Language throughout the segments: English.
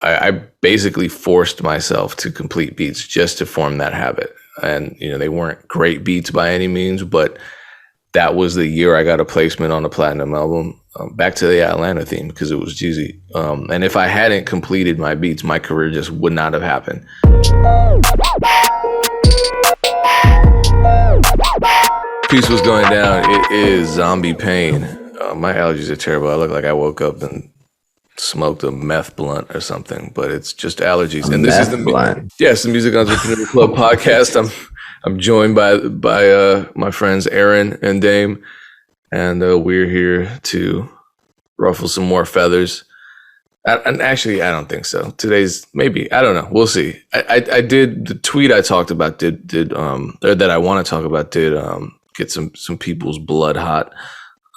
I basically forced myself to complete beats just to form that habit. And, they weren't great beats by any means, but that was the year I got a placement on a platinum album. Back to the Atlanta theme, because it was Jeezy. And if I hadn't completed my beats, my career just would not have happened. Peace was going down. It is zombie pain. My allergies are terrible. I look like I woke up and smoked a meth blunt or something, but it's just allergies. And this is the Music Entrepreneur Club podcast. I'm joined by my friends Erinn and Dame, and we're here to ruffle some more feathers. And actually, I don't think so. Today's maybe, I don't know. We'll see. I did the tweet I talked about or that I want to talk about did get some people's blood hot.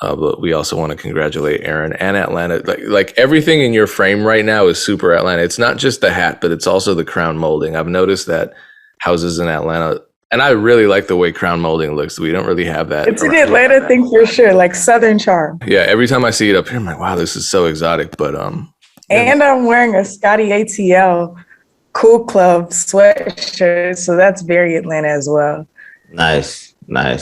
But we also want to congratulate Erinn and Atlanta. Like everything in your frame right now is super Atlanta. It's not just the hat, but it's also the crown molding. I've noticed that houses in Atlanta, and I really like the way crown molding looks. We don't really have that. It's an Atlanta thing for sure, like Southern charm. Yeah, every time I see it up here, I'm like, wow, this is so exotic. But and I'm wearing a Scotty ATL Cool Club sweatshirt, so that's very Atlanta as well. Nice. I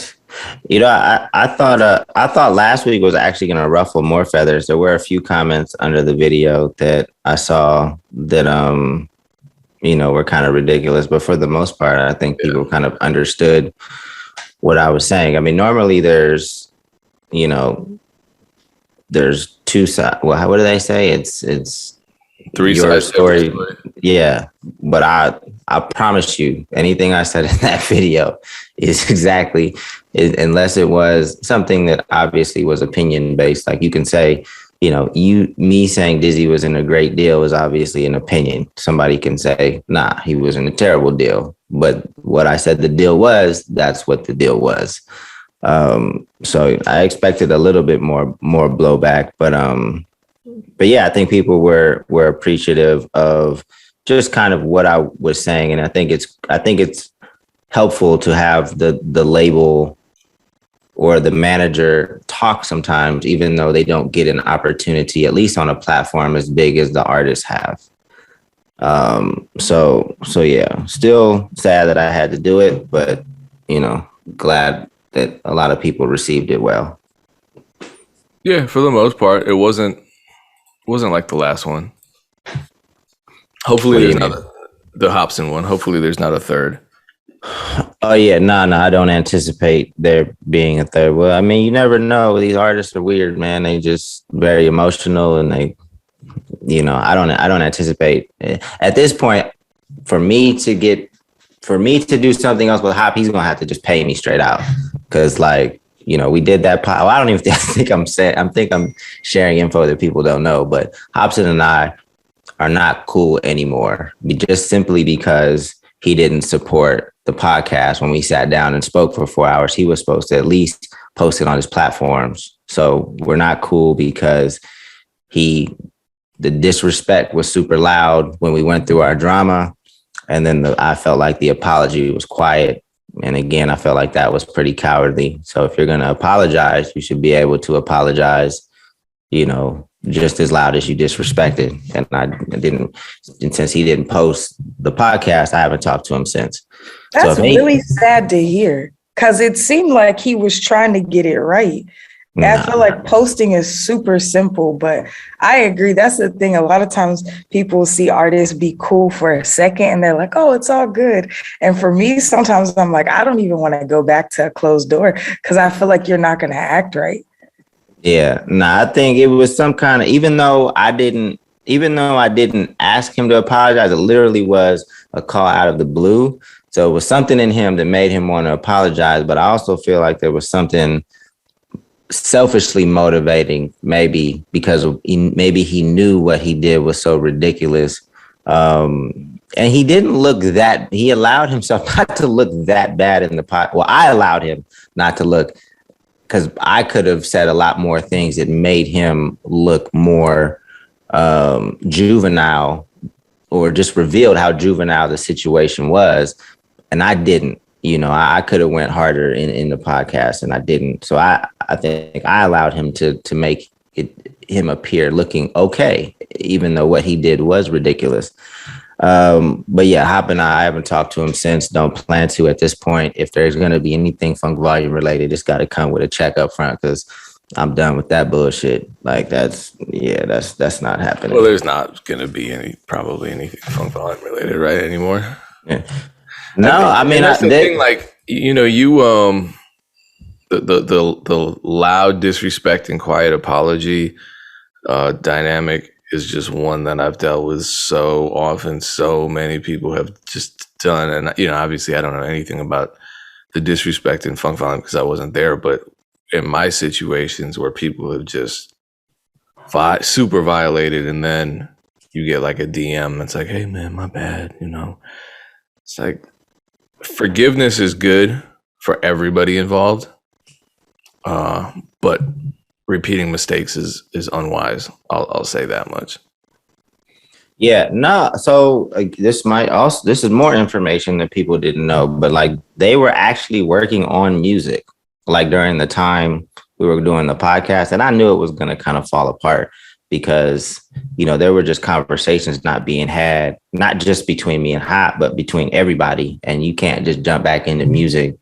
thought last week was actually going to ruffle more feathers. There were a few comments under the video that I saw that were kind of ridiculous, but for the most part, I think people kind of understood what I was saying. I mean, normally there's two sides. Well, what do they say? It's three your sides story. Yeah, but I promise you, anything I said in that video is exactly, unless it was something that obviously was opinion based. Like you can say, me saying Dizzy was in a great deal is obviously an opinion. Somebody can say, nah, he was in a terrible deal. But what I said the deal was, that's what the deal was. So I expected a little bit more blowback, but yeah, I think people were appreciative of just kind of what I was saying, and I think it's helpful to have the label or the manager talk sometimes, even though they don't get an opportunity, at least on a platform as big as the artists have. So yeah, still sad that I had to do it, but glad that a lot of people received it well. Yeah, for the most part, it wasn't like the last one. Hopefully there's not the Hobson one. Hopefully there's not a third. Oh yeah, no, I don't anticipate there being a third. Well, I mean, you never know. These artists are weird, man. They just very emotional, and they, I don't anticipate at this point for me to do something else with Hop. He's gonna have to just pay me straight out, because we did that. Well, I don't even think I'm sharing info that people don't know, but Hobson and I are not cool anymore, just simply because he didn't support the podcast when we sat down and spoke for 4 hours. He was supposed to at least post it on his platforms. So we're not cool because the disrespect was super loud when we went through our drama. And then I felt like the apology was quiet. And again, I felt like that was pretty cowardly. So if you're going to apologize, you should be able to apologize, just as loud as you disrespected. And I didn't, and since he didn't post the podcast, I haven't talked to him since. That's really sad to hear, because it seemed like he was trying to get it right. I feel like posting is super simple, but I agree. That's the thing. A lot of times people see artists be cool for a second and they're like, oh, it's all good. And for me, sometimes I'm like, I don't even want to go back to a closed door, because I feel like you're not going to act right. Yeah, I think it was some kind of, even though I didn't ask him to apologize, it literally was a call out of the blue. So it was something in him that made him want to apologize. But I also feel like there was something selfishly motivating, maybe because maybe he knew what he did was so ridiculous. And he didn't look that, he allowed himself not to look that bad in the pot. Well, I allowed him not to look, because I could have said a lot more things that made him look more juvenile, or just revealed how juvenile the situation was. And I didn't, I could have went harder in the podcast, and I didn't. So I think I allowed him to make him appear looking okay, even though what he did was ridiculous. But yeah, Hop and I haven't talked to him since. Don't plan to at this point. If there's going to be anything Funk Volume related, it's got to come with a check up front, because I'm done with that bullshit. Like that's not happening. Well, there's not going to be probably anything Funk Volume related, right, anymore. Yeah. No, I mean that's the thing. Like, you know, the loud disrespect and quiet apology dynamic is just one that I've dealt with so often. So many people have just done, and you know, obviously, I don't know anything about the disrespect in Funk Volume because I wasn't there. But in my situations where people have just super violated, and then you get like a DM that's like, "Hey, man, my bad," you know. It's like forgiveness is good for everybody involved, but repeating mistakes is unwise. I'll say that much. Yeah, no. So this is more information that people didn't know, but like they were actually working on music like during the time we were doing the podcast, and I knew it was going to kind of fall apart because, you know, there were just conversations not being had, not just between me and Hop, but between everybody. And you can't just jump back into music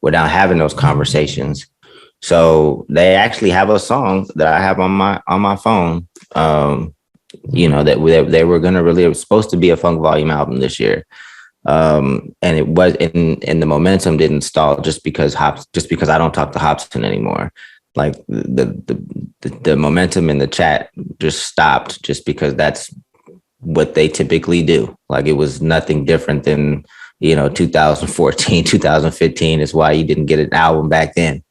without having those conversations. So they actually have a song that I have on my phone, you know, that they were going to release. It was supposed to be a Funk Volume album this year. And it was, and the momentum didn't stall just because I don't talk to Hopson anymore. Like the momentum in the chat just stopped just because that's what they typically do. Like it was nothing different than, you know, 2014, 2015 is why you didn't get an album back then.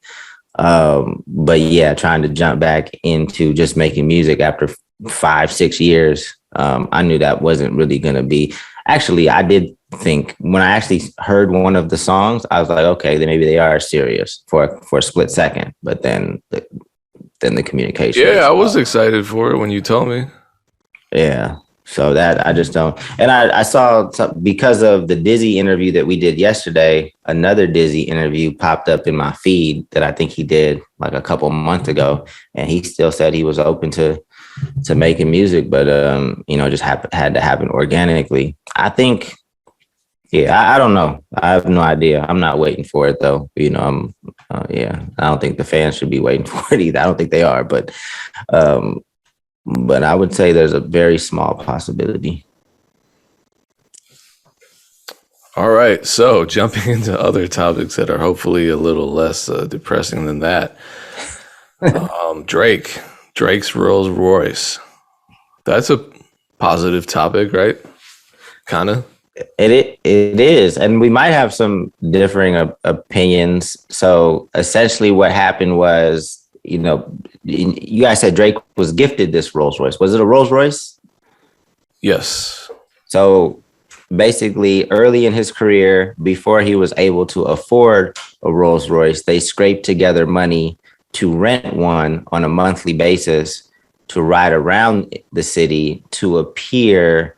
But yeah, trying to jump back into just making music after 5-6 years. I knew that wasn't really going to be. Actually, I did think when I actually heard one of the songs, I was like, okay, then maybe they are serious for a split second. But then the communication. Yeah, I was excited for it when you told me. Yeah. So that I just don't. And I saw because of the Dizzy interview that we did yesterday, another Dizzy interview popped up in my feed that I think he did like a couple months ago. And he still said he was open to making music, but you know, just had to happen organically. I think, yeah, I don't know. I have no idea. I'm not waiting for it though. You know, I don't think the fans should be waiting for it either. I don't think they are, but I would say there's a very small possibility. All right, so jumping into other topics that are hopefully a little less depressing than that. Drake's Rolls Royce. That's a positive topic, right? Kind of. It is, and we might have some differing opinions. So essentially, what happened was, you know, you guys said Drake was gifted this Rolls Royce. Was it a Rolls Royce? Yes. So basically, early in his career, before he was able to afford a Rolls Royce, they scraped together money to rent one on a monthly basis to ride around the city to appear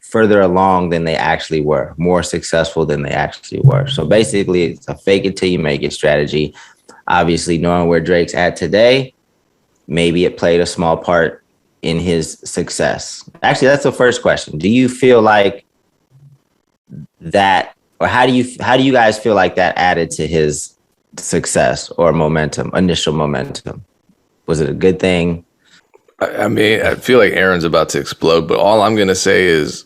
further along than they actually were, more successful than they actually were. So basically, it's a fake-it-till-you-make-it strategy. Obviously, knowing where Drake's at today, maybe it played a small part in his success. Actually, that's the first question. Do you feel like that, or how do you guys feel like that added to his success or initial momentum? Was it a good thing? I mean, I feel like Erinn's about to explode, but all I'm going to say is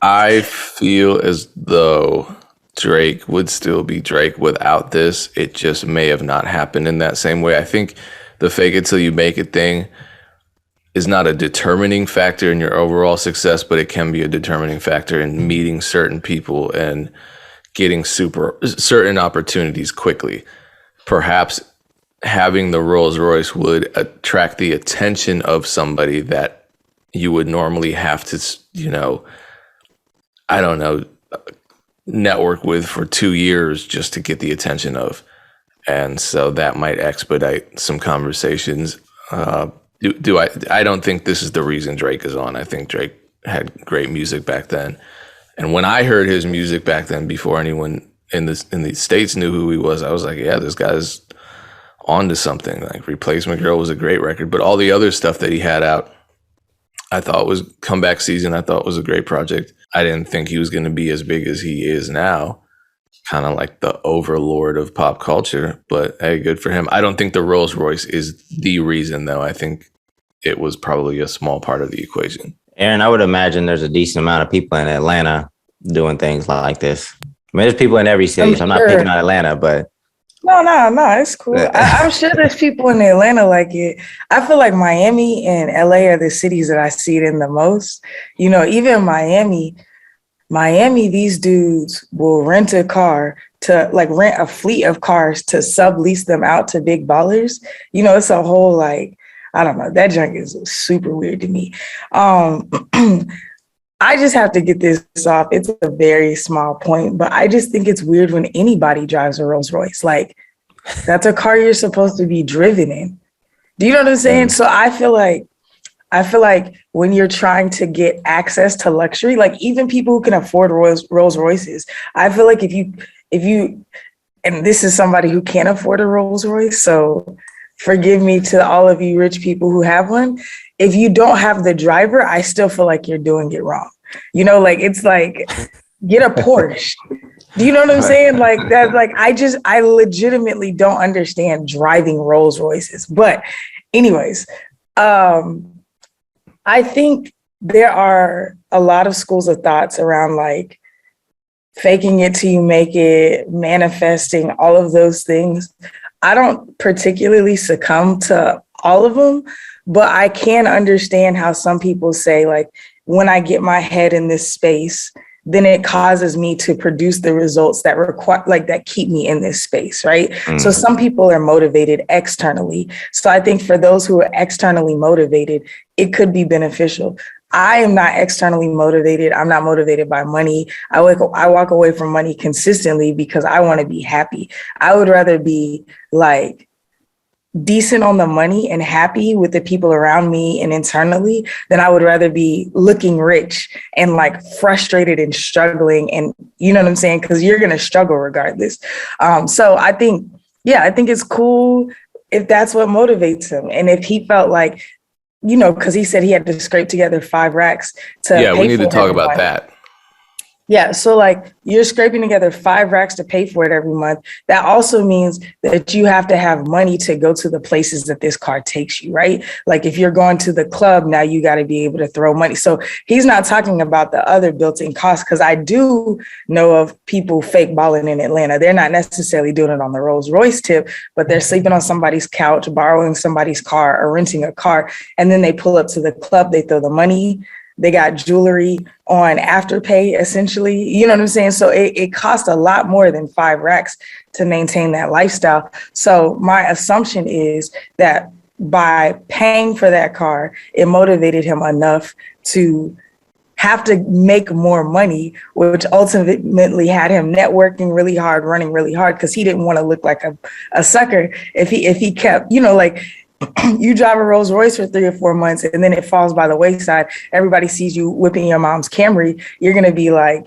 I feel as though Drake would still be Drake without this. It just may have not happened in that same way. I think the fake it till you make it thing is not a determining factor in your overall success, but it can be a determining factor in meeting certain people and getting certain opportunities quickly. Perhaps having the Rolls Royce would attract the attention of somebody that you would normally have to, you know, I don't know, network with for 2 years just to get the attention of. And so that might expedite some conversations. I don't think this is the reason Drake is on. I think Drake had great music back then. And when I heard his music back then, before anyone in the States knew who he was, I was like, yeah, this guy's onto something. Like Replacement Girl was a great record, but all the other stuff that he had out, I thought was Comeback Season. I thought was a great project. I didn't think he was going to be as big as he is now, kind of like the overlord of pop culture, but hey, good for him. I don't think the Rolls Royce is the reason though. I think it was probably a small part of the equation. Erinn, I would imagine there's a decent amount of people in Atlanta doing things like this. I mean, there's people in every city, so I'm not picking on Atlanta, but No, it's cool. I'm sure there's people in Atlanta like it. I feel like Miami and LA are the cities that I see it in the most. You know, even Miami, these dudes will rent a car to like rent a fleet of cars to sublease them out to big ballers. You know, it's a whole like, I don't know, that junk is super weird to me. I just have to get this off. It's a very small point, but I just think it's weird when anybody drives a Rolls Royce. Like, that's a car you're supposed to be driven in. Do you know what I'm saying? So I feel like when you're trying to get access to luxury, like even people who can afford Rolls Royces, I feel like if you, and this is somebody who can't afford a Rolls Royce, so forgive me to all of you rich people who have one. If you don't have the driver, I still feel like you're doing it wrong. You know, like it's like get a Porsche. Do you know what I'm saying? Like that, like I legitimately don't understand driving Rolls Royces. But anyways, I think there are a lot of schools of thoughts around like faking it till you make it, manifesting, all of those things. I don't particularly succumb to all of them, but I can understand how some people say, like, when I get my head in this space, then it causes me to produce the results that require, like, that keep me in this space, right? So some people are motivated externally. So I think for those who are externally motivated, it could be beneficial. I am not externally motivated. I'm not motivated by money. I walk away from money consistently because I want to be happy. I would rather be like decent on the money and happy with the people around me and internally than I would rather be looking rich and like frustrated and struggling. And you know what I'm saying? Because you're going to struggle regardless. So I think it's cool if that's what motivates him. And if he felt like, you know, because he said he had to scrape together 5 racks to pay we need for to talk everyone. about that. Yeah, so like you're scraping together 5 racks to pay for it every month. That also means that you have to have money to go to the places that this car takes you, right? Like if you're going to the club, now you got to be able to throw money. So he's not talking about the other built-in costs, because I do know of people fake balling in Atlanta. They're not necessarily doing it on the Rolls Royce tip, but they're sleeping on somebody's couch, borrowing somebody's car or renting a car. And then they pull up to the club, they throw the money. They got jewelry on Afterpay, essentially. You know what I'm saying? So it costs a lot more than 5 racks to maintain that lifestyle. So my assumption is that by paying for that car, it motivated him enough to have to make more money, which ultimately had him networking really hard, running really hard, because he didn't want to look like a sucker if he kept, you know, like, you drive a Rolls Royce for 3 or 4 months and then it falls by the wayside. Everybody sees you whipping your mom's Camry. You're going to be like,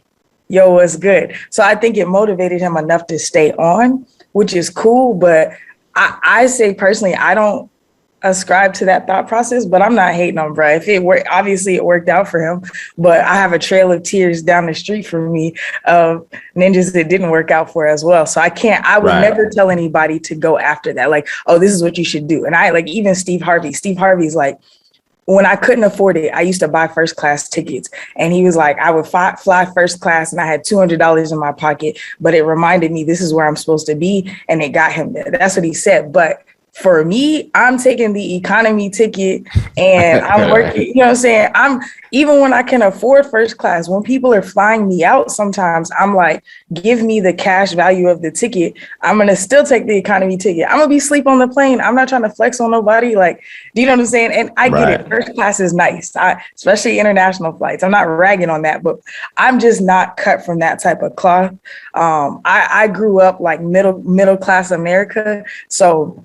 yo, what's good? So I think it motivated him enough to stay on, which is cool. But I say personally, I don't ascribe to that thought process, but I'm not hating on bro. If it worked, obviously it worked out for him, but I have a trail of tears down the street from me of ninjas that didn't work out for as well. So I would never tell anybody to go after that. Like, oh, this is what you should do. And I like even Steve Harvey's like, when I couldn't afford it, I used to buy first class tickets. And he was like, I would fly first class and I had $200 in my pocket, but it reminded me this is where I'm supposed to be. And it got him there. That's what he said. But for me, I'm taking the economy ticket and I'm working, you know what I'm saying? Even when I can afford first class, when people are flying me out, sometimes I'm like, give me the cash value of the ticket. I'm going to still take the economy ticket. I'm going to be asleep on the plane. I'm not trying to flex on nobody. Like, do you know what I'm saying? And I get it. First class is nice, especially international flights. I'm not ragging on that, but I'm just not cut from that type of cloth. I grew up like middle class America. So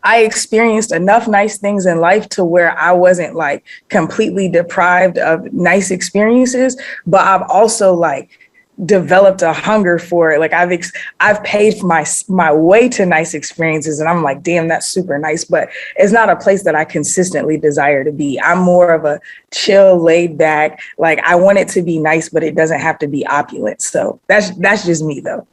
I experienced enough nice things in life to where I wasn't like completely deprived of nice experiences, but I've also like developed a hunger for it. Like I've paid for my way to nice experiences, and I'm like, damn, that's super nice, but it's not a place that I consistently desire to be. I'm more of a chill, laid back, like I want it to be nice, but it doesn't have to be opulent. So that's just me though.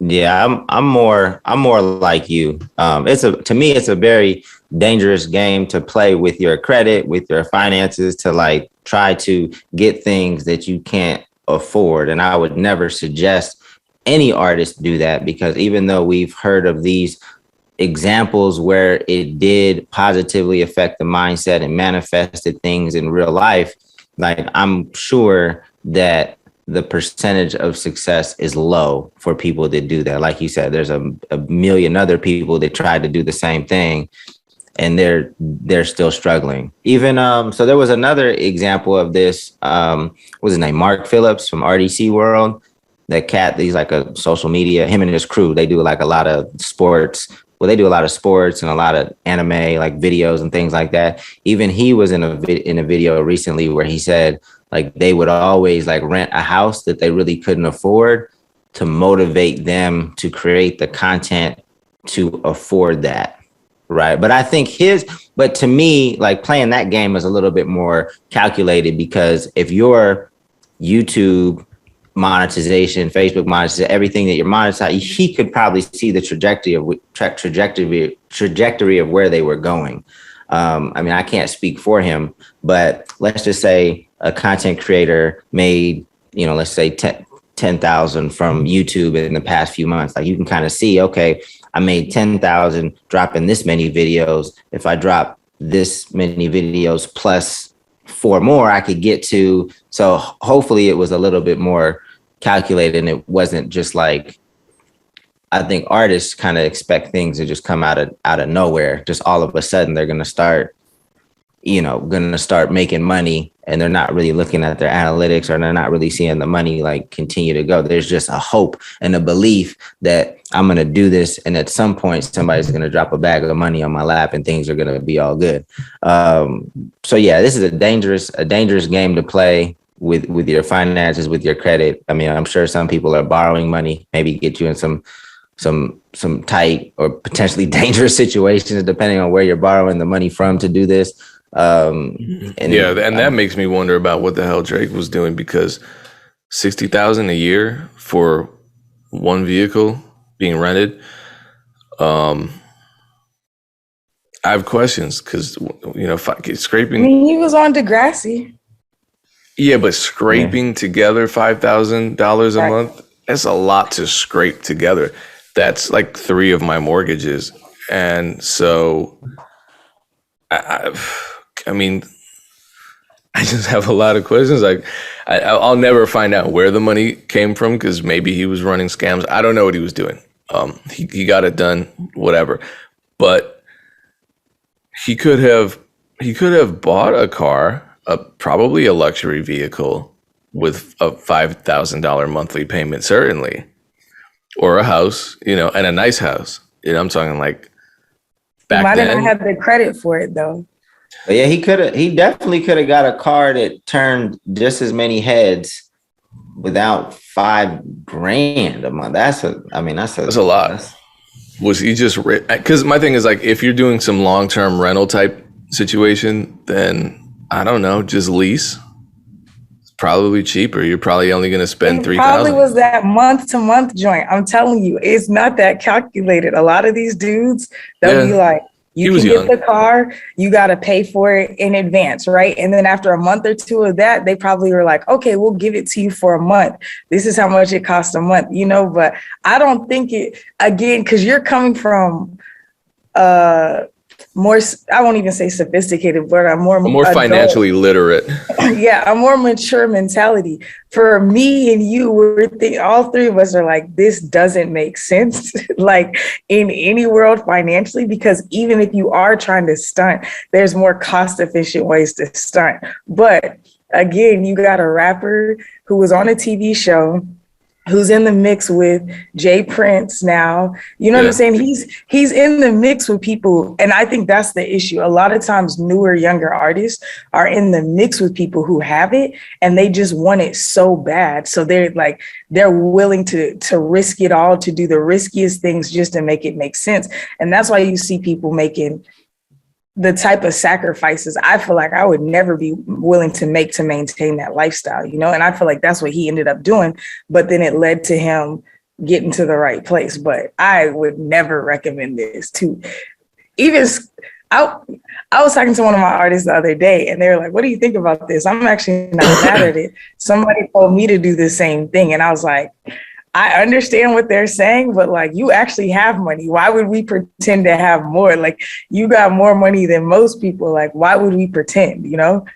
Yeah, I'm more like you. To me it's a very dangerous game to play with your credit, with your finances, to like try to get things that you can't afford. And I would never suggest any artist do that, because even though we've heard of these examples where it did positively affect the mindset and manifested things in real life, like I'm sure that the percentage of success is low for people that do that. Like you said, there's a million other people that tried to do the same thing, and they're still struggling. Even so there was another example of this. What's his name? Mark Phillips from RDC World. That cat, he's like a social media, him and his crew, they do like a lot of sports. Well, they do a lot of sports and a lot of anime, like videos and things like that. Even he was in a video recently where he said, like, they would always like rent a house that they really couldn't afford to motivate them to create the content to afford that. Right. But I think but to me, like playing that game is a little bit more calculated, because if your YouTube monetization, Facebook monetization, everything that you're monetizing, he could probably see the trajectory of where they were going. I mean, I can't speak for him, but let's just say a content creator made, let's say 10,000 from YouTube in the past few months. Like you can kind of see, okay, I made 10,000 dropping this many videos. If I drop this many videos plus 4 more, I could get to. So hopefully it was a little bit more calculated, and it wasn't just like, I think artists kind of expect things to just come out of nowhere. Just all of a sudden they're going to start making money, and they're not really looking at their analytics, or they're not really seeing the money like continue to go. There's just a hope and a belief that I'm going to do this, and at some point somebody's going to drop a bag of money on my lap and things are going to be all good. So yeah, this is a dangerous game to play with your finances, with your credit. I mean, I'm sure some people are borrowing money, maybe get you in some tight or potentially dangerous situations, depending on where you're borrowing the money from to do this. And that makes me wonder about what the hell Drake was doing, because $60,000 a year for one vehicle being rented. I have questions, because scraping. I mean, he was on Degrassi. Yeah, but scraping together $5,000 a month, that's a lot to scrape together. That's like 3 of my mortgages. And so I mean, I just have a lot of questions. Like, I'll never find out where the money came from, because maybe he was running scams. I don't know what he was doing. He got it done, whatever. But he could have bought a car, probably a luxury vehicle, with a $5,000 monthly payment, certainly, or a house, and a nice house. I'm talking like back then. He might then. not have the credit for it though. But yeah, he definitely could have got a car that turned just as many heads without $5,000 a month. That's a lot. Was he just because my thing is, like, if you're doing some long-term rental type situation, then I don't know, just lease. It's probably cheaper. You're probably only going to spend $3,000. Probably was that month-to-month joint. I'm telling you, it's not that calculated. A lot of these dudes, they'll be like, you can get the car, you got to pay for it in advance, right? And then after a month or two of that, they probably were like, okay, we'll give it to you for a month. This is how much it costs a month, but I don't think again, because you're coming from more, I won't even say sophisticated, but I'm more financially literate. Yeah, a more mature mentality. For me and you, all 3 of us are like, this doesn't make sense, like in any world financially, because even if you are trying to stunt, there's more cost efficient ways to stunt. But again, you got a rapper who was on a TV show, who's in the mix with Jay Prince now. You know what I'm saying? He's in the mix with people. And I think that's the issue. A lot of times newer, younger artists are in the mix with people who have it and they just want it so bad. So they're willing to risk it all, to do the riskiest things just to make it make sense. And that's why you see people making the type of sacrifices I feel like I would never be willing to make to maintain that lifestyle, you know? And I feel like that's what he ended up doing, but then it led to him getting to the right place. But I would never recommend this to even, I was talking to one of my artists the other day and they were like, what do you think about this? I'm actually not mad at it. Somebody told me to do the same thing. And I was like, I understand what they're saying, but like, you actually have money. Why would we pretend to have more? Like, you got more money than most people. Like, why would we pretend, you know?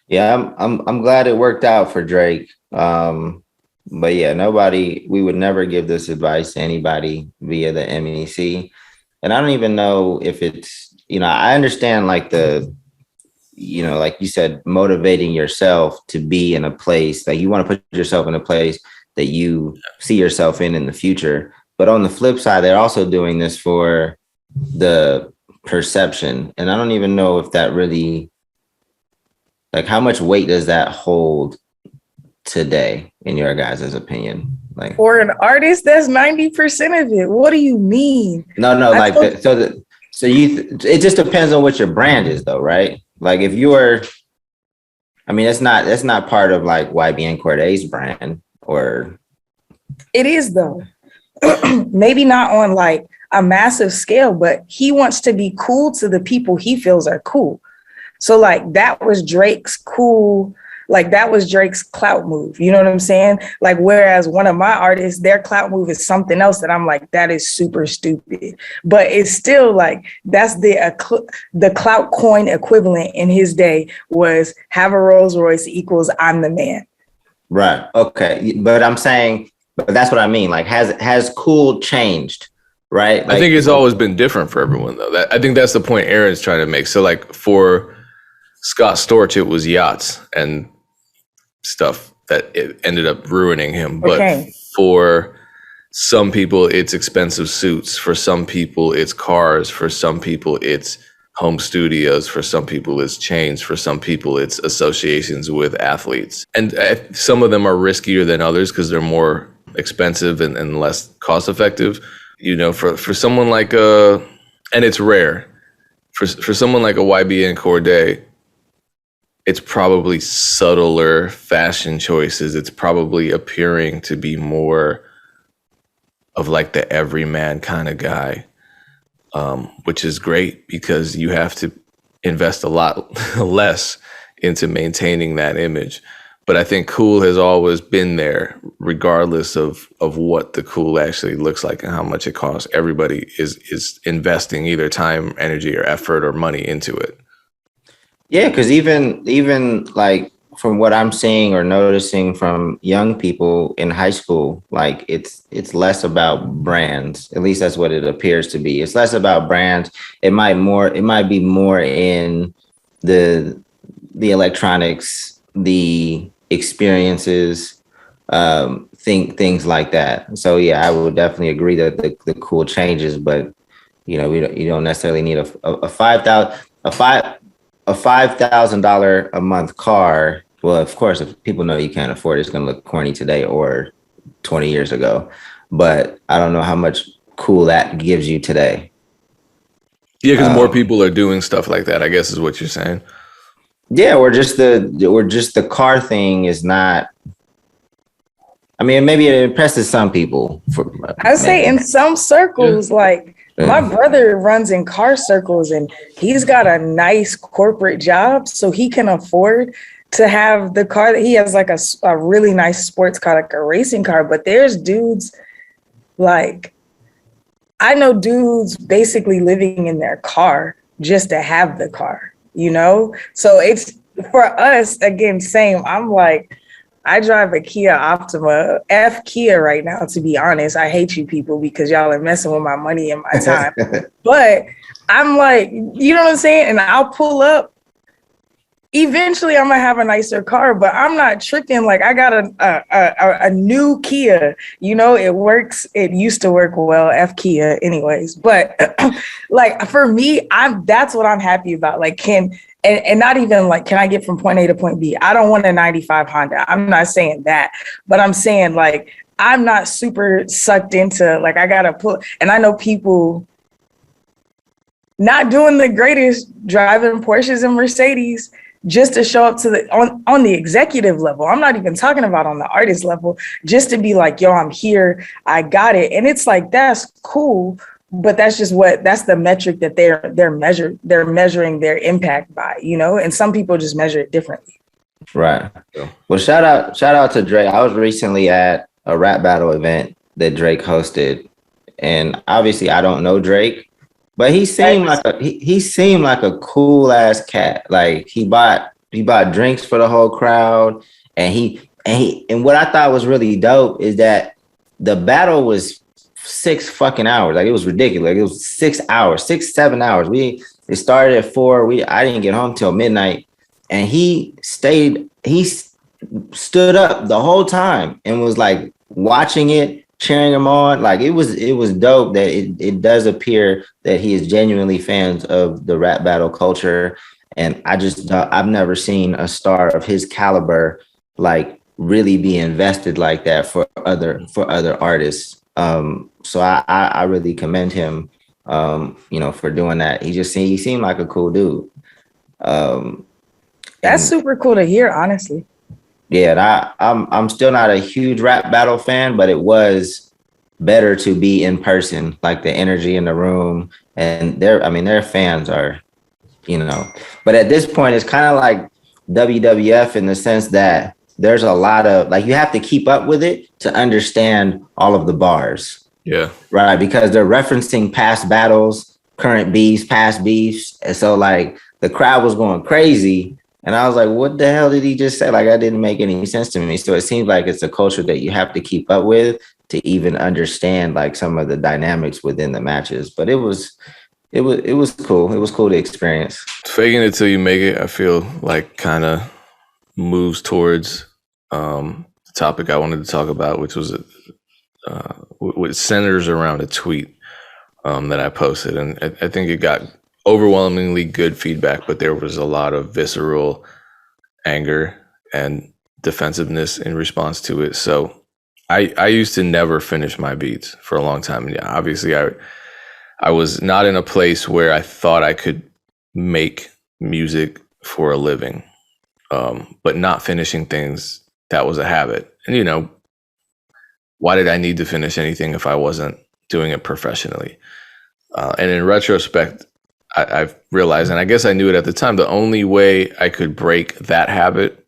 Yeah, I'm glad it worked out for Drake. But yeah, we would never give this advice to anybody via the MEC. And I don't even know if it's, I understand like like you said, motivating yourself to be in a place that you want to put yourself in a place that you see yourself in the future. But on the flip side, they're also doing this for the perception. And I don't even know if that really, like, how much weight does that hold today, in your guys' opinion? Like, for an artist, that's 90% of it. What do you mean? No, it just depends on what your brand is, though, right? Like, if you're, that's not part of like YBN Corday's brand, or it is though. Maybe not on like a massive scale, but he wants to be cool to the people he feels are cool. So like that was Drake's cool. Like that was Drake's clout move. You know what I'm saying? Like, whereas one of my artists, their clout move is something else that I'm like, that is super stupid. But it's still like, that's the clout coin equivalent in his day was have a Rolls Royce equals I'm the man. Right. Okay. But I'm saying, but that's what I mean. Like, has cool changed? Right. Like, I think it's always been different for everyone, though. I think that's the point Erinn's trying to make. So like for Scott Storch, it was yachts and stuff that it ended up ruining him. But for some people, it's expensive suits. For some people, it's cars. For some people, it's home studios. For some people, it's chains. For some people, it's associations with athletes. And some of them are riskier than others because they're more expensive and less cost effective. For someone like and it's rare. For someone like a YBN Cordae, it's probably subtler fashion choices. It's probably appearing to be more of like the everyman kind of guy. Which is great because you have to invest a lot less into maintaining that image. But I think cool has always been there, regardless of what the cool actually looks like and how much it costs. Everybody is investing either time, energy, or effort or money into it. Yeah, because even like from what I'm seeing or noticing from young people in high school, like it's less about brands. At least that's what it appears to be. It's less about brands. It might be more in the electronics, the experiences, things like that. So yeah, I would definitely agree that the cool changes, but you don't necessarily need a $5,000 a month car. Well, of course, if people know you can't afford it, it's going to look corny today or 20 years ago. But I don't know how much cool that gives you today. Yeah, because more people are doing stuff like that, I guess is what you're saying. Yeah, or just the car thing is not. I mean, maybe it impresses some people. I say in some circles, like my brother runs in car circles and he's got a nice corporate job, so he can afford to have the car that he has, like a really nice sports car, like a racing car. But there's dudes, like, I know dudes basically living in their car just to have the car, So it's, for us, again, same. I'm like, I drive a Kia Optima, Kia right now, to be honest. I hate you people because y'all are messing with my money and my time. But I'm like, you know what I'm saying? And I'll pull up eventually I'm gonna have a nicer car, but I'm not tripping. Like I got a new Kia, you know, it works. It used to work well, F Kia anyways. But like for me, that's what I'm happy about. Like and not even like, can I get from point A to point B? I don't want a 95 Honda. I'm not saying that, but I'm saying like, I'm not super sucked into like, I gotta put, and I know people not doing the greatest driving Porsches and Mercedes just to show up to the on the executive level. I'm not even talking about on the artist level, just to be like, yo, I'm here, I got it. And it's like, that's cool, but that's the metric that they're measuring their impact by, you know, and some people just measure it differently. Right. Well, shout out to Drake. I was recently at a rap battle event that Drake hosted, and obviously I don't know Drake, but he seemed like a cool ass cat. Like he bought drinks for the whole crowd, and what I thought was really dope is that the battle was 6 fucking hours. Like it was ridiculous. Like it was 6 hours, 7 hours. It started at 4. I didn't get home till midnight, and he stood up the whole time and was like watching it, cheering him on. Like it was dope that it does appear that he is genuinely fans of the rap battle culture. And I've never seen a star of his caliber like really be invested like that for other artists. So I really commend him, for doing that. He seemed like a cool dude. That's super cool to hear, honestly. Yeah, and I'm still not a huge rap battle fan, but it was better to be in person, like the energy in the room, and their fans are, But at this point, it's kind of like WWF in the sense that there's a lot of like you have to keep up with it to understand all of the bars. Yeah, right, because they're referencing past battles, current beefs, past beefs, and so like the crowd was going crazy. And I was like, what the hell did he just say? Like, that didn't make any sense to me. So it seems like it's a culture that you have to keep up with to even understand like some of the dynamics within the matches. But it was cool. It was cool to experience. Faking it till you make it, I feel like kind of moves towards the topic I wanted to talk about, which was what centers around a tweet that I posted. And I think it got overwhelmingly good feedback, but there was a lot of visceral anger and defensiveness in response to it. So I used to never finish my beats for a long time. And yeah, obviously I was not in a place where I thought I could make music for a living, but not finishing things, that was a habit. And why did I need to finish anything if I wasn't doing it professionally? And in retrospect, I've realized, and I guess I knew it at the time, the only way I could break that habit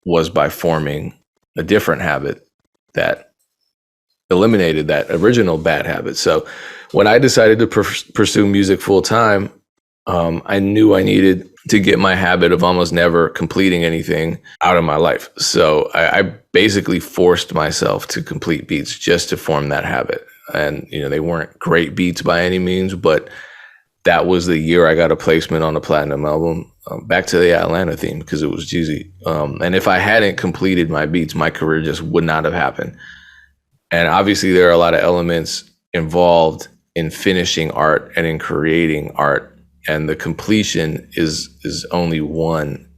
was by forming a different habit that eliminated that original bad habit. So when I decided to pursue music full time, I knew I needed to get my habit of almost never completing anything out of my life. So I basically forced myself to complete beats just to form that habit. And, they weren't great beats by any means, but that was the year I got a placement on a platinum album, back to the Atlanta theme, because it was Jeezy. And if I hadn't completed my beats, my career just would not have happened. And obviously there are a lot of elements involved in finishing art and in creating art. And the completion is only one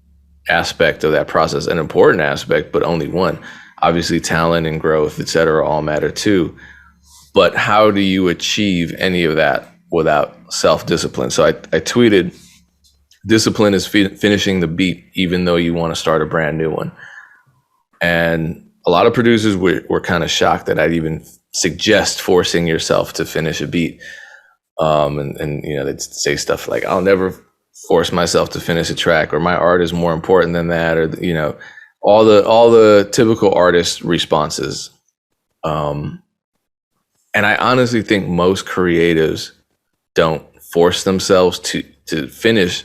aspect of that process, an important aspect, but only one. Obviously talent and growth, et cetera, all matter too. But how do you achieve any of that without self-discipline? So I tweeted, discipline is finishing the beat, even though you want to start a brand new one. And a lot of producers were kind of shocked that I'd even suggest forcing yourself to finish a beat. And they'd say stuff like, I'll never force myself to finish a track, or my art is more important than that, or, all the typical artist responses. And I honestly think most creatives don't force themselves to finish,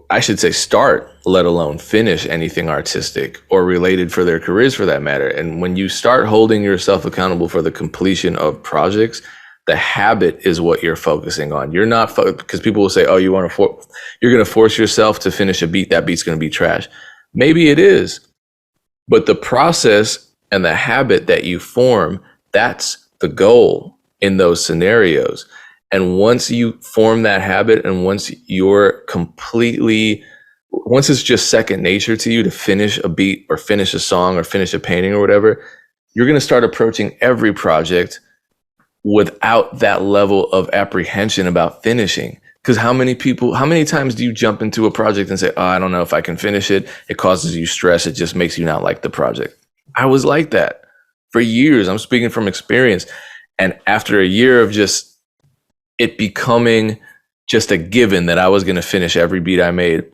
I should say start, let alone finish anything artistic or related for their careers for that matter. And when you start holding yourself accountable for the completion of projects, The habit is what you're focusing on. You're not because people will say, "Oh, you're going to force yourself to finish a beat. That beat's going to be trash." Maybe it is, but the process and the habit that you form, that's the goal in those scenarios. And once you form that habit, and once it's just second nature to you to finish a beat or finish a song or finish a painting or whatever, you're going to start approaching every project without that level of apprehension about finishing. Because how many times do you jump into a project and say, "Oh, I don't know if I can finish it." It causes you stress. It just makes you not like the project. I was like that for years. I'm speaking from experience. And after a year of just it becoming just a given that I was going to finish every beat I made,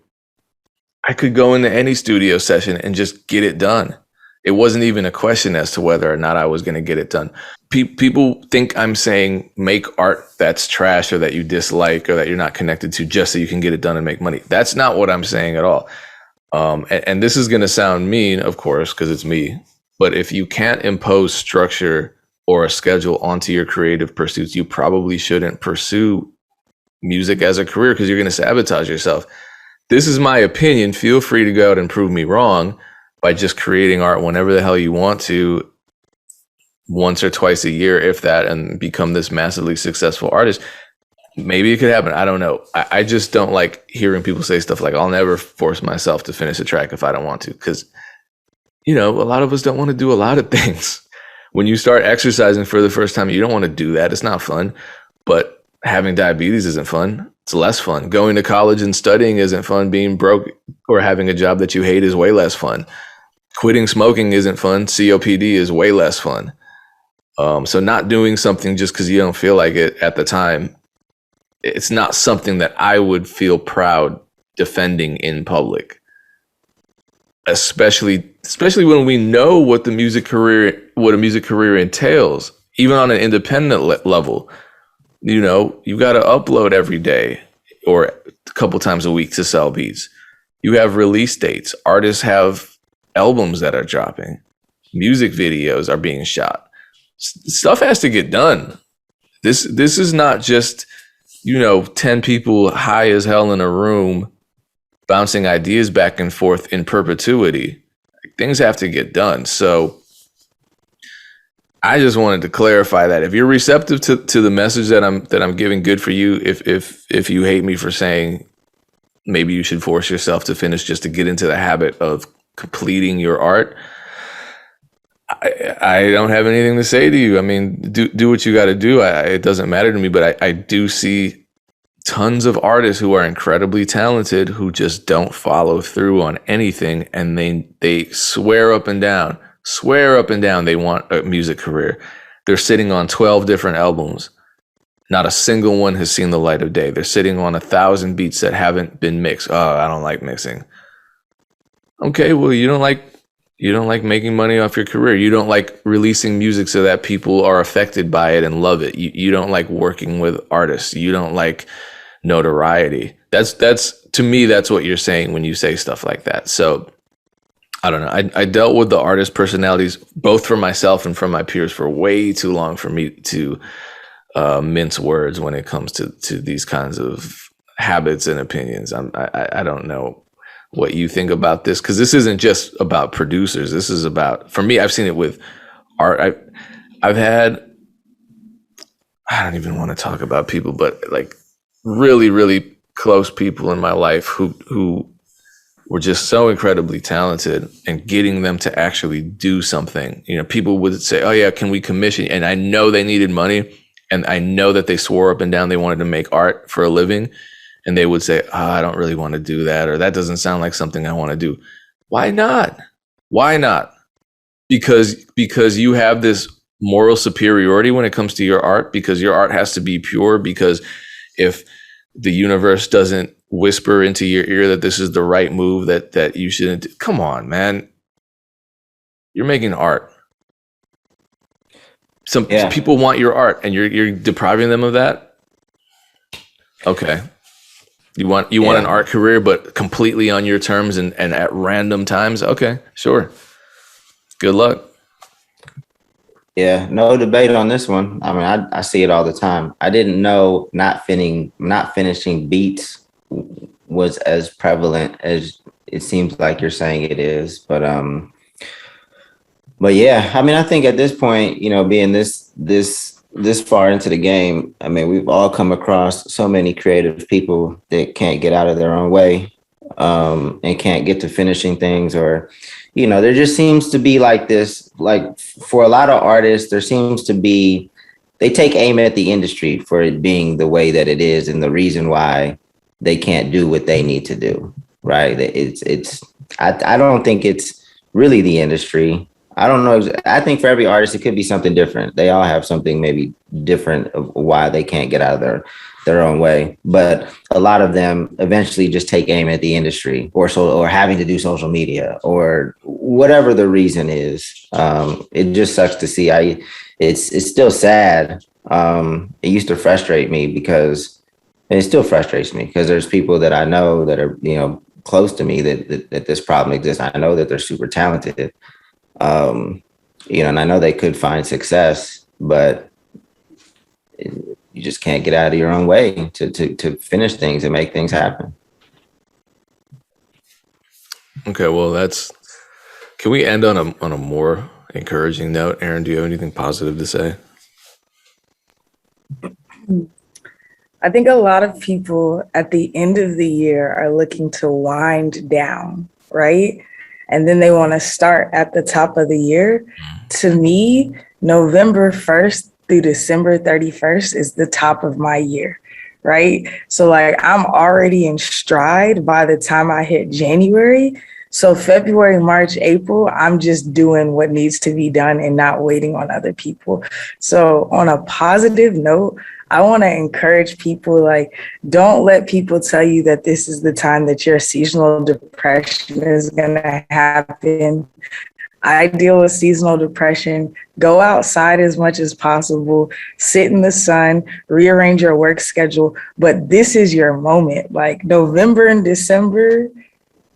I could go into any studio session and just get it done. It wasn't even a question as to whether or not I was going to get it done. People think I'm saying make art that's trash or that you dislike or that you're not connected to just so you can get it done and make money. That's not what I'm saying at all. And this is going to sound mean, of course, because it's me. But if you can't impose structure or a schedule onto your creative pursuits, you probably shouldn't pursue music as a career, because you're going to sabotage yourself. This is my opinion. Feel free to go out and prove me wrong by just creating art whenever the hell you want to, once or twice a year, if that, and become this massively successful artist. Maybe it could happen. I don't know. I just don't like hearing people say stuff like, "I'll never force myself to finish a track if I don't want to," because, a lot of us don't want to do a lot of things. When you start exercising for the first time, you don't want to do that. It's not fun. But having diabetes isn't fun. It's less fun. Going to college and studying isn't fun. Being broke or having a job that you hate is way less fun. Quitting smoking isn't fun. COPD is way less fun. So not doing something just because you don't feel like it at the time, it's not something that I would feel proud defending in public. Especially when we know what a music career entails, even on an independent level. You've got to upload every day or a couple times a week to sell beats. You have release dates. Artists have albums that are dropping. Music videos are being shot. Stuff has to get done. This is not just, 10 people high as hell in a room bouncing ideas back and forth in perpetuity. Things have to get done. So I just wanted to clarify that if you're receptive to the message that I'm giving, good for you. If you hate me for saying maybe you should force yourself to finish just to get into the habit of completing your art, I don't have anything to say to you. I mean, do what you got to do. It doesn't matter to me, but I do see tons of artists who are incredibly talented who just don't follow through on anything, and they swear up and down they want a music career. They're sitting on 12 different albums. Not a single one has seen the light of day. They're sitting on 1,000 beats that haven't been mixed. Oh, I don't like mixing. Okay, well, you don't like making money off your career. You don't like releasing music so that people are affected by it and love it. You don't like working with artists. You don't like notoriety. That's to me, that's what you're saying when you say stuff like that. So I don't know. I dealt with the artist personalities, both for myself and from my peers, for way too long for me to mince words when it comes to these kinds of habits and opinions. I don't know what you think about this, because this isn't just about producers. This is about, for me, I've seen it with art. I've had, I don't even want to talk about people, but like really, really close people in my life who were just so incredibly talented, and getting them to actually do something. People would say, "Oh yeah, can we commission?" And I know they needed money, and I know that they swore up and down they wanted to make art for a living. And they would say, "Oh, I don't really want to do that," or "That doesn't sound like something I want to do." Why not? Why not? Because you have this moral superiority when it comes to your art, because your art has to be pure, because if the universe doesn't whisper into your ear that this is the right move, that you shouldn't do. Come on, man. You're making art. Some people want your art, and you're depriving them of that. Okay. You want an art career, but completely on your terms and at random times. Okay, sure. Good luck. Yeah, no debate on this one. I mean, I see it all the time. I didn't know not finishing beats was as prevalent as it seems like you're saying it is. But yeah, I mean, I think at this point, being this far into the game, I mean, we've all come across so many creative people that can't get out of their own way, and can't get to finishing things, or, there just seems to be like this, like for a lot of artists, there seems to be, they take aim at the industry for it being the way that it is and the reason why they can't do what they need to do. Right. I don't think it's really the industry. I don't know. I think for every artist, it could be something different. They all have something maybe different of why they can't get out of their own way. But a lot of them eventually just take aim at the industry, or having to do social media, or whatever the reason is. It just sucks to see. It's still sad. It used to frustrate me and it still frustrates me because there's people that I know that are, close to me that this problem exists. I know that they're super talented. And I know they could find success, but you just can't get out of your own way to finish things and make things happen. Okay, well, can we end on a more encouraging note? Erinn, do you have anything positive to say? I think a lot of people at the end of the year are looking to wind down, right? And then they want to start at the top of the year. To me, November 1st through December 31st is the top of my year, right? So like I'm already in stride by the time I hit January. So February, March, April, I'm just doing what needs to be done and not waiting on other people. So on a positive note, I want to encourage people, like, don't let people tell you that this is the time that your seasonal depression is going to happen. I deal with seasonal depression. Go outside as much as possible, sit in the sun, rearrange your work schedule. But this is your moment. Like November and December,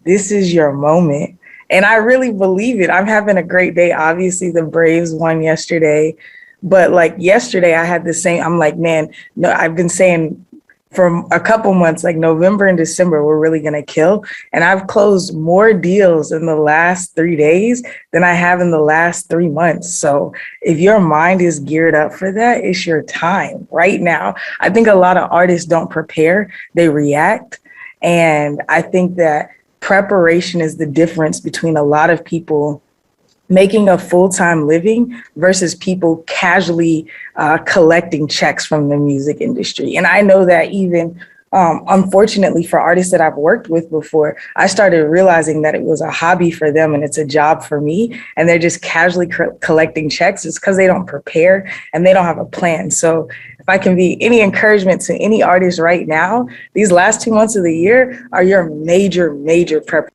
this is your moment. And I really believe it. I'm having a great day. Obviously, the Braves won yesterday. But like yesterday, I had the same. I'm like, man, no, I've been saying for a couple months, like November and December, we're really going to kill. And I've closed more deals in the last 3 days than I have in the last 3 months. So if your mind is geared up for that, it's your time right now. I think a lot of artists don't prepare, they react. And I think that preparation is the difference between a lot of people making a full-time living versus people casually collecting checks from the music industry. And I know that even unfortunately for artists that I've worked with before, I started realizing that it was a hobby for them and it's a job for me. And they're just casually collecting checks. It's because they don't prepare and they don't have a plan. So if I can be any encouragement to any artist right now, these last 2 months of the year are your major preparation.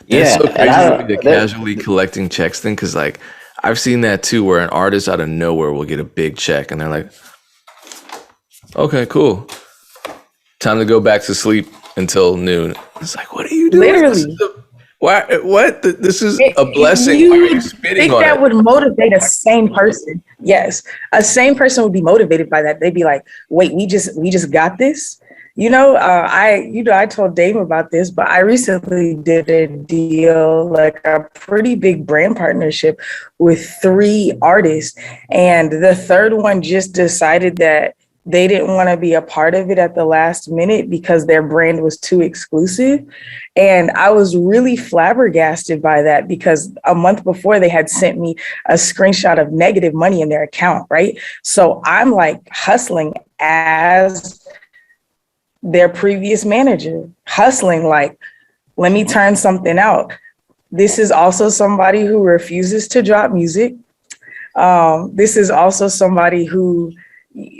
It's so crazy to me, the casually collecting checks thing, because like I've seen that too, where an artist out of nowhere will get a big check and they're like, okay, cool, time to go back to sleep until noon. It's like, what are you doing? Literally. What? This is a blessing. Why are you spitting on that it? would motivate a sane person. Yes, a sane person would be motivated by that. They'd be like, wait, we just got this. I told Dame about this, but I recently did a deal, like a pretty big brand partnership with 3 artists. And the third one just decided that they didn't want to be a part of it at the last minute because their brand was too exclusive. And I was really flabbergasted by that because a month before they had sent me a screenshot of negative money in their account, right? So I'm like hustling as their previous manager, hustling like, let me turn something out. This is also somebody who refuses to drop music. This is also somebody who,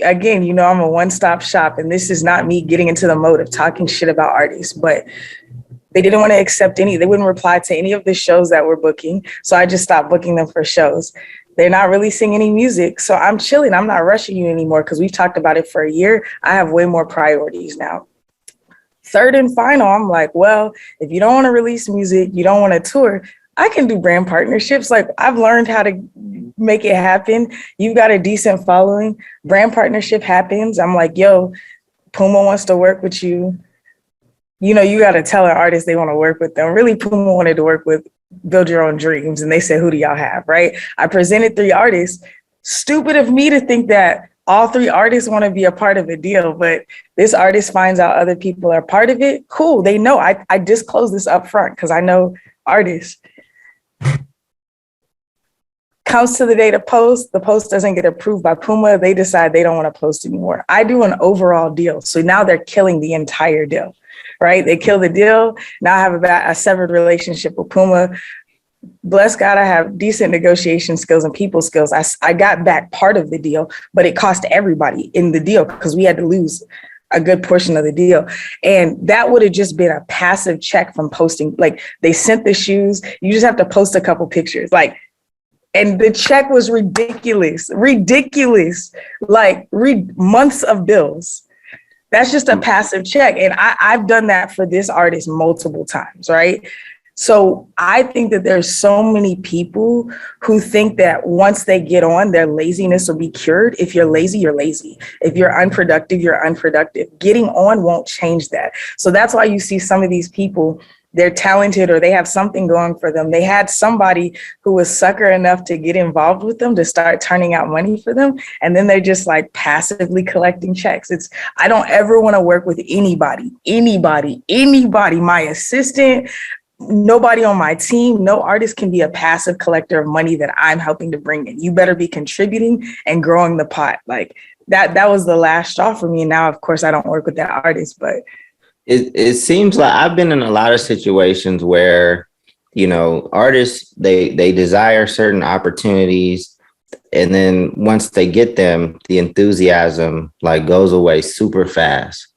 again, I'm a one-stop shop, and this is not me getting into the mode of talking shit about artists, but they didn't want to accept they wouldn't reply to any of the shows that we're booking. So I just stopped booking them for shows. They're not releasing any music. So I'm chilling. I'm not rushing you anymore because we've talked about it for a year. I have way more priorities now. Third and final, I'm like, well, if you don't want to release music, you don't want to tour, I can do brand partnerships. Like I've learned how to make it happen. You've got a decent following. Brand partnership happens. I'm like, yo, Puma wants to work with you. You know, you got to tell an artist they want to work with them. Really, Puma wanted to work with Build Your Own Dreams. And they said, who do y'all have, right? I presented 3 artists. Stupid of me to think that all 3 artists want to be a part of a deal, but this artist finds out other people are part of it. Cool. They know. I disclose this up front because I know artists. Comes to the day to post, the post doesn't get approved by Puma. They decide they don't want to post anymore. I do an overall deal. So now they're killing the entire deal, right? They kill the deal. Now I have a severed relationship with Puma. Bless God, I have decent negotiation skills and people skills. I got back part of the deal, but it cost everybody in the deal because we had to lose a good portion of the deal. And that would have just been a passive check from posting. Like they sent the shoes. You just have to post a couple pictures. Like, and the check was ridiculous, like months of bills. That's just a passive check. And I've done that for this artist multiple times, right? So I think that there's so many people who think that once they get on, their laziness will be cured. If you're lazy, you're lazy. If you're unproductive, you're unproductive. Getting on won't change that. So that's why you see some of these people, they're talented or they have something going for them. They had somebody who was sucker enough to get involved with them to start turning out money for them. And then they're just like passively collecting checks. I don't ever want to work with anybody, my assistant, nobody on my team. No artist can be a passive collector of money that I'm helping to bring in. You better be contributing and growing the pot. Like that was the last straw for me. And now, of course, I don't work with that artist, but it seems like I've been in a lot of situations where, you know, artists, they desire certain opportunities. And then once they get them, the enthusiasm like goes away super fast.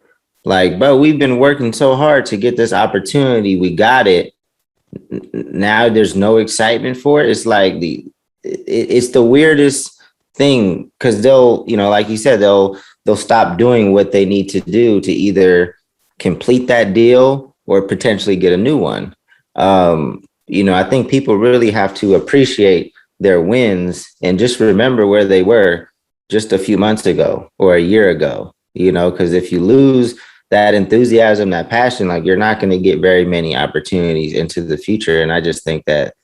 Like, bro, we've been working so hard to get this opportunity. We got it. Now there's no excitement for it. It's like it's the weirdest thing because they'll, you know, like you said, they'll stop doing what they need to do to either complete that deal or potentially get a new one. You know, I think people really have to appreciate their wins and just remember where they were just a few months ago or a year ago, you know, because if you lose that enthusiasm, that passion, like you're not going to get very many opportunities into the future. And I just think that,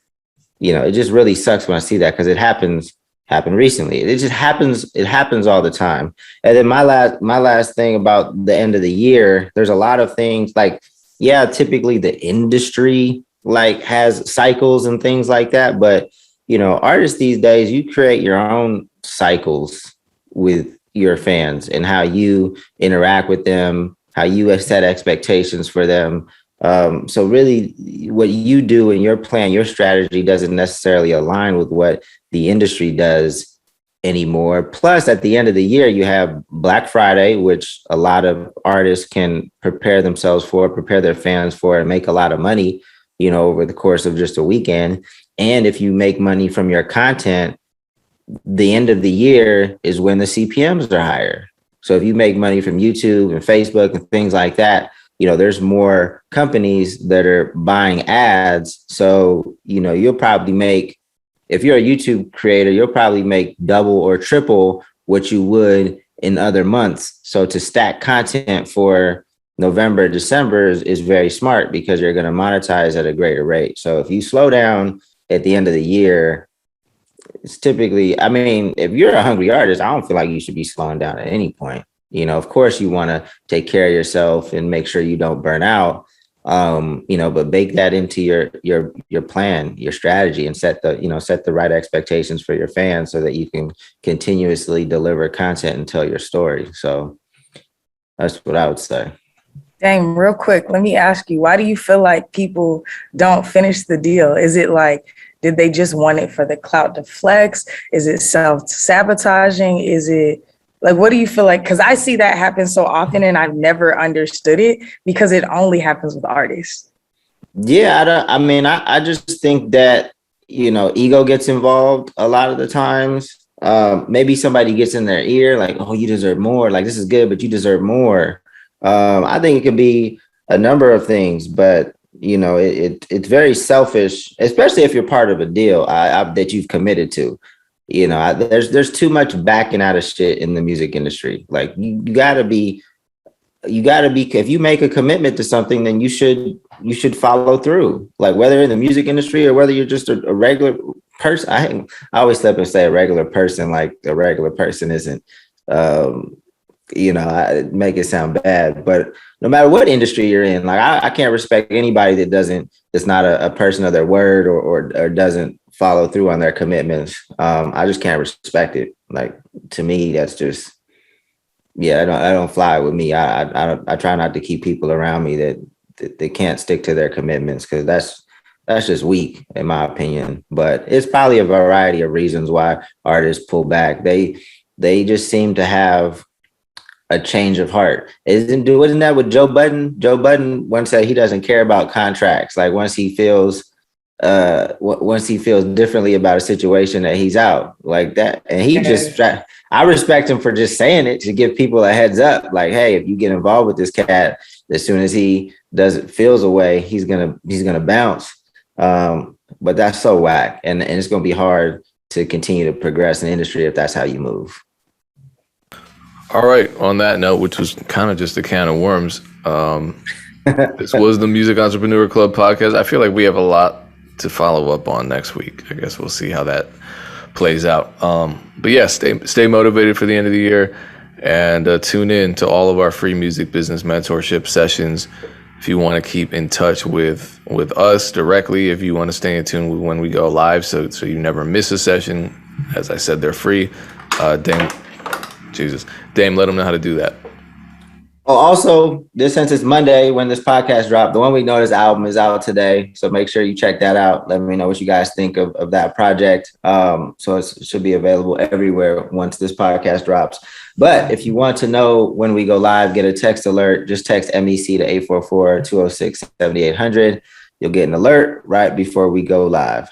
you know, it just really sucks when I see that because it happened recently. It just happens. It happens all the time. And then my last thing about the end of the year, there's a lot of things like, yeah, typically the industry like has cycles and things like that. But, you know, artists these days, you create your own cycles with your fans and how you interact with them, how you set expectations for them. So really what you do in your plan, your strategy doesn't necessarily align with what the industry does anymore. Plus, at the end of the year, you have Black Friday, which a lot of artists can prepare themselves for, prepare their fans for, and make a lot of money, you know, over the course of just a weekend. And if you make money from your content, the end of the year is when the CPMs are higher. So if you make money from YouTube and Facebook and things like that, you know, there's more companies that are buying ads. So, you know, you'll probably make, if you're a YouTube creator, you'll probably make double or triple what you would in other months. So to stack content for November, December is very smart because you're going to monetize at a greater rate. So if you slow down at the end of the year, it's typically, I mean, if you're a hungry artist, I don't feel like you should be slowing down at any point. You know, of course, you want to take care of yourself and make sure you don't burn out, you know, but bake that into your plan, your strategy, and set the right expectations for your fans so that you can continuously deliver content and tell your story. So that's what I would say. Dang, real quick, let me ask you, why do you feel like people don't finish the deal? Is it like, did they just want it for the clout to flex? Is it self-sabotaging? Is it like, what do you feel like? Because I see that happen so often and I've never understood it because it only happens with artists. Yeah, I just think that, you know, ego gets involved a lot of the times. Maybe somebody gets in their ear like, oh, you deserve more. Like, this is good, but you deserve more. I think it could be a number of things, but it's very selfish, especially if you're part of a deal that you've committed to. There's too much backing out of shit in the music industry. Like you gotta be, if you make a commitment to something, then you should follow through. Like whether in the music industry or whether you're just a regular person. I always slip and say a regular person, like a regular person isn't. I make it sound bad, but no matter what industry you're in, like I can't respect anybody that's not a person of their word or doesn't follow through on their commitments. I just can't respect it. Like to me, that's just, I don't fly with me. I try not to keep people around me that they can't stick to their commitments, because that's just weak in my opinion. But it's probably a variety of reasons why artists pull back. They just seem to have a change of heart. Wasn't that with Joe Budden? Joe Budden once said he doesn't care about contracts. Like once he feels differently about a situation, that he's out like that. And I respect him for just saying it to give people a heads up. Like, hey, if you get involved with this cat, as soon as he feels away, he's gonna bounce. But that's so whack, and it's gonna be hard to continue to progress in the industry if that's how you move. All right. On that note, which was kind of just a can of worms, this was the Music Entrepreneur Club podcast. I feel like we have a lot to follow up on next week. I guess we'll see how that plays out. But yeah, stay motivated for the end of the year, and tune in to all of our free music business mentorship sessions. If you want to keep in touch with us directly, if you want to stay in tune when we go live, so you never miss a session. As I said, they're free. Dame, let them know how to do that. Oh, also, since it's Monday when this podcast dropped, the One Week Notice album is out today. So make sure you check that out. Let me know what you guys think of that project. So it should be available everywhere once this podcast drops. But if you want to know when we go live, get a text alert. Just text MEC to 844-206-7800. You'll get an alert right before we go live.